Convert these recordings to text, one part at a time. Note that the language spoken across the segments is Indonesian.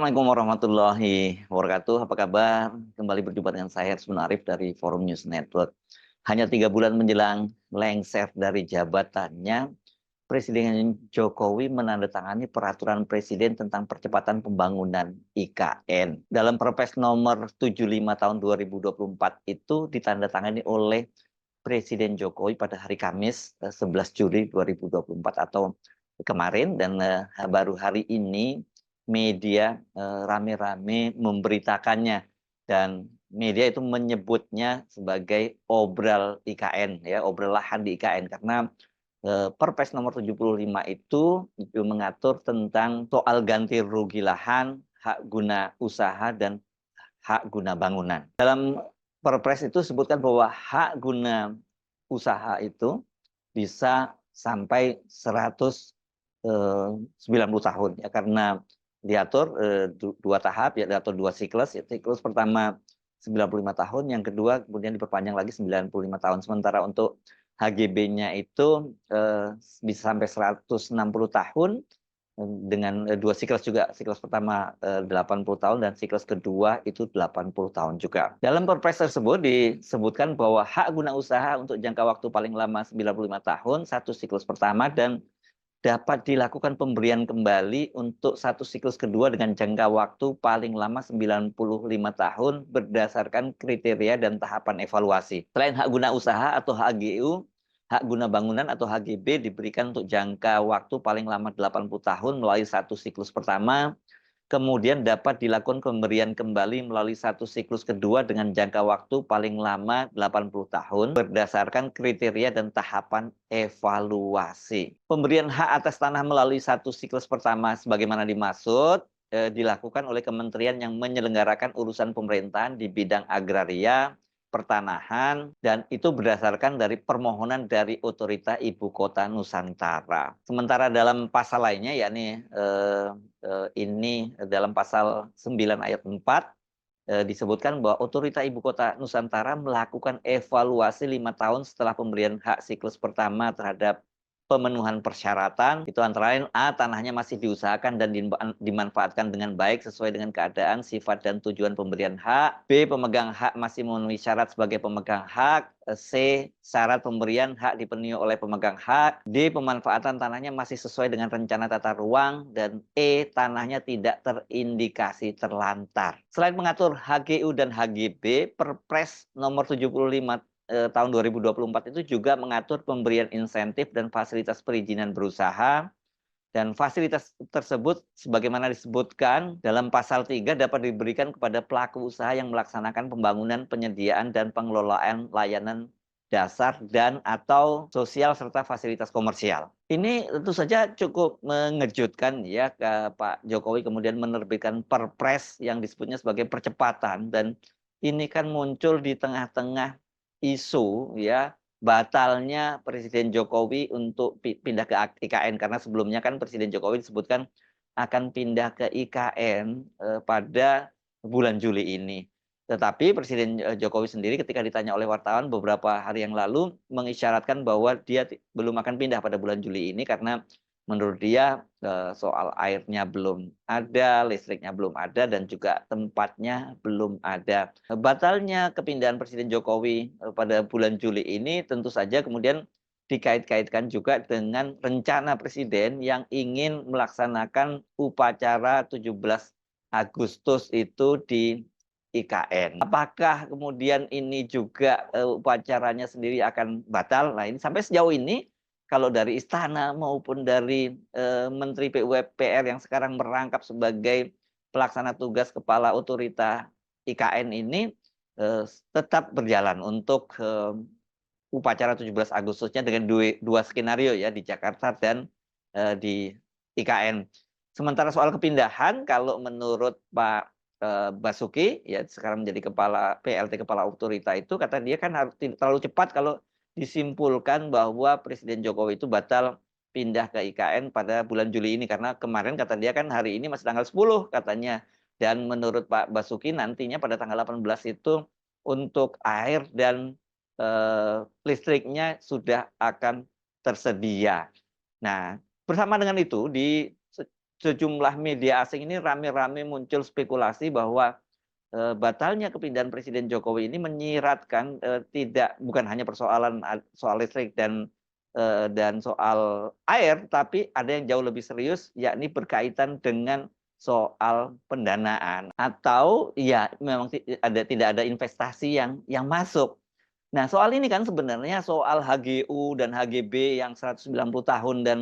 Assalamualaikum warahmatullahi wabarakatuh. Apa kabar? Kembali berjumpa dengan saya, Rusman Arif dari Forum News Network. Hanya 3 bulan menjelang lengser dari jabatannya, Presiden Jokowi menandatangani peraturan Presiden tentang percepatan pembangunan IKN. Dalam Perpres nomor 75 tahun 2024 itu ditandatangani oleh Presiden Jokowi pada hari Kamis 11 Juli 2024 atau kemarin, dan baru hari ini media rame-rame memberitakannya, dan media itu menyebutnya sebagai obral IKN, ya, obral lahan di IKN, karena Perpres nomor 75 itu mengatur tentang soal ganti rugi lahan, hak guna usaha, dan hak guna bangunan. Dalam Perpres itu sebutkan bahwa hak guna usaha itu bisa sampai 190 tahun, ya, karena diatur 2 tahap, ya, diatur 2 siklus, ya. Siklus pertama 95 tahun, yang kedua kemudian diperpanjang lagi 95 tahun. Sementara untuk HGB-nya itu bisa sampai 160 tahun dengan 2 siklus juga. Siklus pertama 80 tahun dan siklus kedua itu 80 tahun juga. Dalam Perpres tersebut disebutkan bahwa hak guna usaha untuk jangka waktu paling lama 95 tahun satu siklus pertama, dan dapat dilakukan pemberian kembali untuk satu siklus kedua dengan jangka waktu paling lama 95 tahun berdasarkan kriteria dan tahapan evaluasi. Selain hak guna usaha atau HGU, hak guna bangunan atau HGB diberikan untuk jangka waktu paling lama 80 tahun melalui satu siklus pertama, kemudian dapat dilakukan pemberian kembali melalui satu siklus kedua dengan jangka waktu paling lama 80 tahun berdasarkan kriteria dan tahapan evaluasi. Pemberian hak atas tanah melalui satu siklus pertama sebagaimana dimaksud dilakukan oleh kementerian yang menyelenggarakan urusan pemerintahan di bidang agraria, pertanahan, dan itu berdasarkan dari permohonan dari Otorita Ibu Kota Nusantara. Sementara dalam pasal lainnya, yakni ini dalam pasal 9 ayat 4 disebutkan bahwa Otorita Ibu Kota Nusantara melakukan evaluasi 5 tahun setelah pemberian hak siklus pertama terhadap pemenuhan persyaratan, itu antara lain A. Tanahnya masih diusahakan dan dimanfaatkan dengan baik sesuai dengan keadaan, sifat, dan tujuan pemberian hak. B. Pemegang hak masih memenuhi syarat sebagai pemegang hak. C. Syarat pemberian hak dipenuhi oleh pemegang hak. D. Pemanfaatan tanahnya masih sesuai dengan rencana tata ruang. Dan E. Tanahnya tidak terindikasi terlantar. Selain mengatur HGU dan HGB, Perpres nomor 75 tahun 2024 itu juga mengatur pemberian insentif dan fasilitas perizinan berusaha, dan fasilitas tersebut sebagaimana disebutkan dalam pasal 3 dapat diberikan kepada pelaku usaha yang melaksanakan pembangunan, penyediaan, dan pengelolaan layanan dasar dan atau sosial serta fasilitas komersial. Ini tentu saja cukup mengejutkan, ya, Pak Jokowi kemudian menerbitkan Perpres yang disebutnya sebagai percepatan, dan ini kan muncul di tengah-tengah isu, ya, batalnya Presiden Jokowi untuk pindah ke IKN, karena sebelumnya kan Presiden Jokowi disebutkan akan pindah ke IKN pada bulan Juli ini. Tetapi Presiden Jokowi sendiri ketika ditanya oleh wartawan beberapa hari yang lalu mengisyaratkan bahwa dia belum akan pindah pada bulan Juli ini karena menurut dia soal airnya belum ada, listriknya belum ada, dan juga tempatnya belum ada. Batalnya kepindahan Presiden Jokowi pada bulan Juli ini tentu saja kemudian dikait-kaitkan juga dengan rencana Presiden yang ingin melaksanakan upacara 17 Agustus itu di IKN. Apakah kemudian ini juga upacaranya sendiri akan batal? Nah, ini sampai sejauh ini kalau dari istana maupun dari Menteri PUPR yang sekarang merangkap sebagai pelaksana tugas kepala otorita IKN ini tetap berjalan untuk upacara 17 Agustusnya dengan dua skenario, ya, di Jakarta dan di IKN. Sementara soal kepindahan, kalau menurut Pak Basuki, ya, sekarang menjadi PLT kepala otorita, itu kata dia kan harus terlalu cepat kalau disimpulkan bahwa Presiden Jokowi itu batal pindah ke IKN pada bulan Juli ini, karena kemarin kata dia kan hari ini masih tanggal 10 katanya, dan menurut Pak Basuki nantinya pada tanggal 18 itu untuk air dan listriknya sudah akan tersedia. Nah, bersama dengan itu sejumlah media asing ini rame-rame muncul spekulasi bahwa batalnya kepindahan Presiden Jokowi ini menyiratkan bukan hanya persoalan soal listrik dan soal air, tapi ada yang jauh lebih serius, yakni berkaitan dengan soal pendanaan atau ya memang tidak ada investasi yang masuk. Nah, soal ini kan sebenarnya soal HGU dan HGB yang 190 tahun dan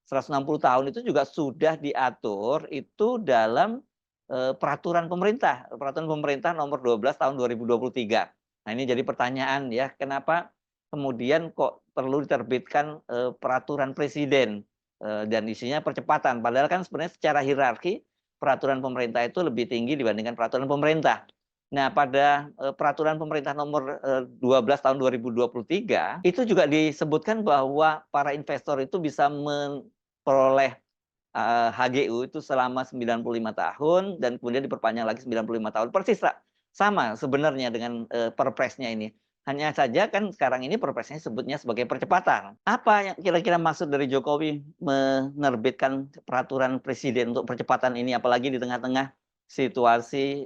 160 tahun itu juga sudah diatur itu dalam peraturan pemerintah nomor 12 tahun 2023. Nah, ini jadi pertanyaan ya, kenapa kemudian kok perlu diterbitkan peraturan presiden dan isinya percepatan, padahal kan sebenarnya secara hierarki peraturan pemerintah itu lebih tinggi dibandingkan peraturan pemerintah. Nah, pada peraturan pemerintah nomor 12 tahun 2023 itu juga disebutkan bahwa para investor itu bisa memperoleh HGU itu selama 95 tahun dan kemudian diperpanjang lagi 95 tahun. Persis sama sebenarnya dengan perpresnya ini. Hanya saja kan sekarang ini perpresnya sebutnya sebagai percepatan. Apa yang kira-kira maksud dari Jokowi menerbitkan peraturan presiden untuk percepatan ini, apalagi di tengah-tengah situasi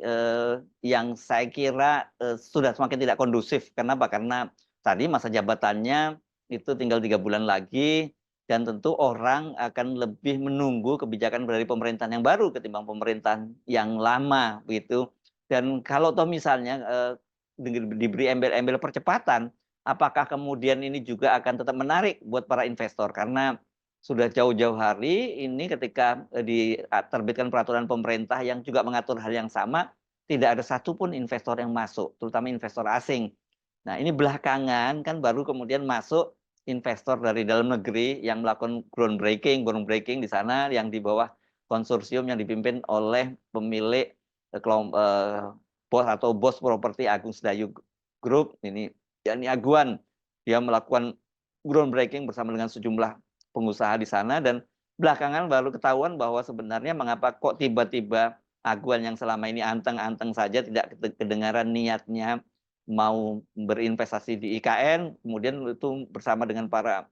yang saya kira sudah semakin tidak kondusif. Kenapa? Karena tadi masa jabatannya itu tinggal 3 bulan lagi, dan tentu orang akan lebih menunggu kebijakan dari pemerintahan yang baru ketimbang pemerintahan yang lama begitu. Dan kalau toh misalnya diberi embel-embel percepatan, apakah kemudian ini juga akan tetap menarik buat para investor? Karena sudah jauh-jauh hari ini ketika diterbitkan peraturan pemerintah yang juga mengatur hal yang sama, tidak ada satupun investor yang masuk, terutama investor asing. Nah, ini belakangan kan baru kemudian masuk investor dari dalam negeri yang melakukan groundbreaking di sana yang di bawah konsorsium yang dipimpin oleh pemilik bos properti Agung Sedayu Group ini, yakni Aguan. Dia melakukan groundbreaking bersama dengan sejumlah pengusaha di sana, dan belakangan baru ketahuan bahwa sebenarnya mengapa kok tiba-tiba Aguan yang selama ini anteng-anteng saja tidak kedengaran niatnya mau berinvestasi di IKN, kemudian itu bersama dengan para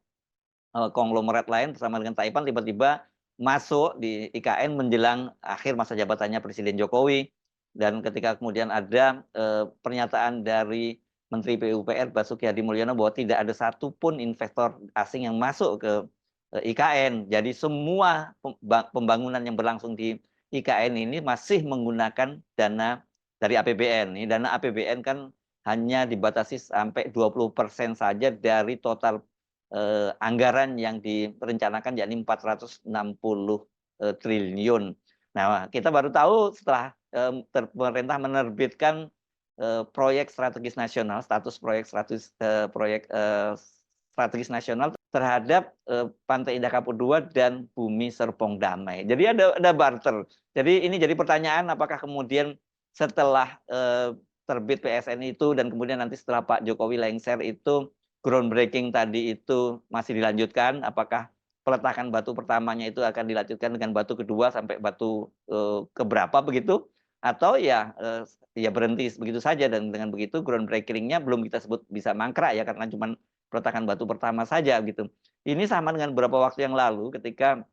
konglomerat lain bersama dengan Taipan tiba-tiba masuk di IKN menjelang akhir masa jabatannya Presiden Jokowi. Dan ketika kemudian ada pernyataan dari Menteri PUPR Basuki Hadi Mulyono bahwa tidak ada satupun investor asing yang masuk ke IKN. Jadi semua pembangunan yang berlangsung di IKN ini masih menggunakan dana dari APBN. Ini dana APBN kan hanya dibatasi sampai 20% saja dari total anggaran yang direncanakan, yakni 460 triliun. Nah, kita baru tahu setelah pemerintah menerbitkan proyek strategis nasional, status proyek strategis nasional terhadap Pantai Indah Kapuk II dan Bumi Serpong Damai. Jadi ada barter. Jadi ini jadi pertanyaan, apakah kemudian setelah terbit PSN itu dan kemudian nanti setelah Pak Jokowi lengser itu groundbreaking tadi itu masih dilanjutkan, apakah peletakan batu pertamanya itu akan dilanjutkan dengan batu kedua sampai batu keberapa begitu, atau ya berhenti begitu saja, dan dengan begitu groundbreaking-nya belum kita sebut bisa mangkrak ya, karena cuma peletakan batu pertama saja gitu. Ini sama dengan beberapa waktu yang lalu ketika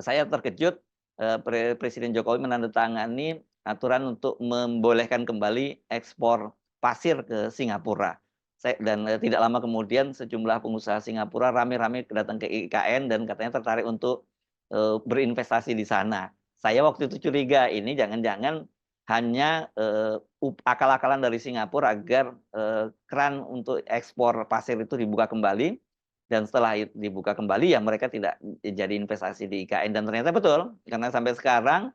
saya terkejut Presiden Jokowi menandatangani aturan untuk membolehkan kembali ekspor pasir ke Singapura. Dan tidak lama kemudian sejumlah pengusaha Singapura rame-rame datang ke IKN dan katanya tertarik untuk berinvestasi di sana. Saya waktu itu curiga ini jangan-jangan hanya akal-akalan dari Singapura agar keran untuk ekspor pasir itu dibuka kembali, dan setelah itu dibuka kembali ya mereka tidak jadi investasi di IKN. Dan ternyata betul, karena sampai sekarang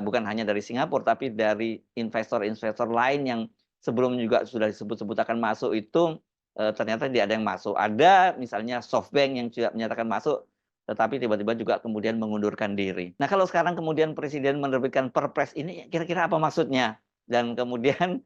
bukan hanya dari Singapura tapi dari investor-investor lain yang sebelum juga sudah disebut-sebut akan masuk itu ternyata tidak ada yang masuk. Ada misalnya SoftBank yang juga menyatakan masuk, tetapi tiba-tiba juga kemudian mengundurkan diri. Nah, kalau sekarang kemudian Presiden menerbitkan Perpres ini, kira-kira apa maksudnya? Dan kemudian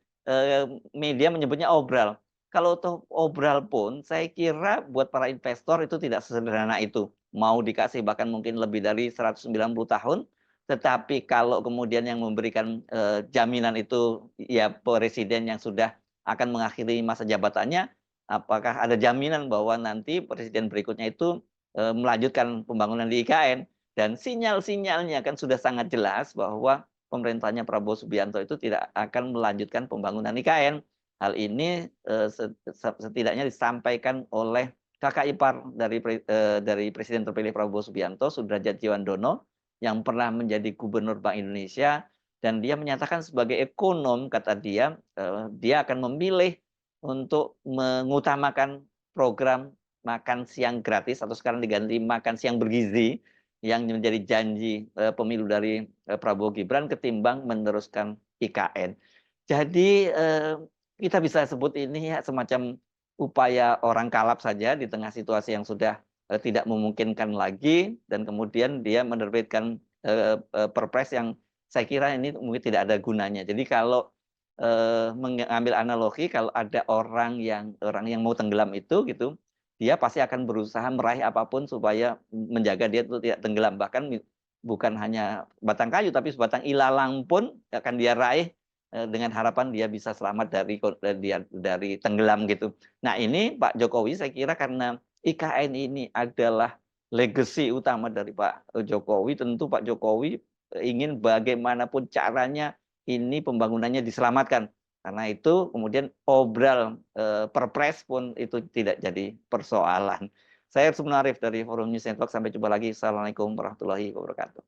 media menyebutnya obral. Kalau toh obral pun, saya kira buat para investor itu tidak sesederhana itu. Mau dikasih bahkan mungkin lebih dari 190 tahun, tetapi kalau kemudian yang memberikan jaminan itu ya presiden yang sudah akan mengakhiri masa jabatannya, apakah ada jaminan bahwa nanti presiden berikutnya itu melanjutkan pembangunan di IKN? Dan sinyal-sinyalnya kan sudah sangat jelas bahwa pemerintahnya Prabowo Subianto itu tidak akan melanjutkan pembangunan IKN. Hal ini setidaknya disampaikan oleh kakak ipar dari Presiden terpilih Prabowo Subianto, Sudrajat Djiwandono, yang pernah menjadi Gubernur Bank Indonesia, dan dia menyatakan sebagai ekonom, kata dia akan memilih untuk mengutamakan program makan siang gratis atau sekarang diganti makan siang bergizi yang menjadi janji pemilu dari Prabowo Gibran ketimbang meneruskan IKN. Jadi kita bisa sebut ini ya semacam upaya orang kalap saja di tengah situasi yang sudah tidak memungkinkan lagi, dan kemudian dia menerbitkan perpres yang saya kira ini mungkin tidak ada gunanya. Jadi kalau mengambil analogi, kalau ada orang yang mau tenggelam itu gitu, dia pasti akan berusaha meraih apapun supaya menjaga dia itu tidak tenggelam. Bahkan bukan hanya batang kayu, tapi sebatang ilalang pun akan dia raih dengan harapan dia bisa selamat dari tenggelam gitu. Nah ini Pak Jokowi saya kira karena IKN ini adalah legacy utama dari Pak Jokowi, tentu Pak Jokowi ingin bagaimanapun caranya ini pembangunannya diselamatkan. Karena itu kemudian obral perpres pun itu tidak jadi persoalan. Saya Sumunarif dari Forum News Network. Sampai jumpa lagi. Assalamualaikum warahmatullahi wabarakatuh.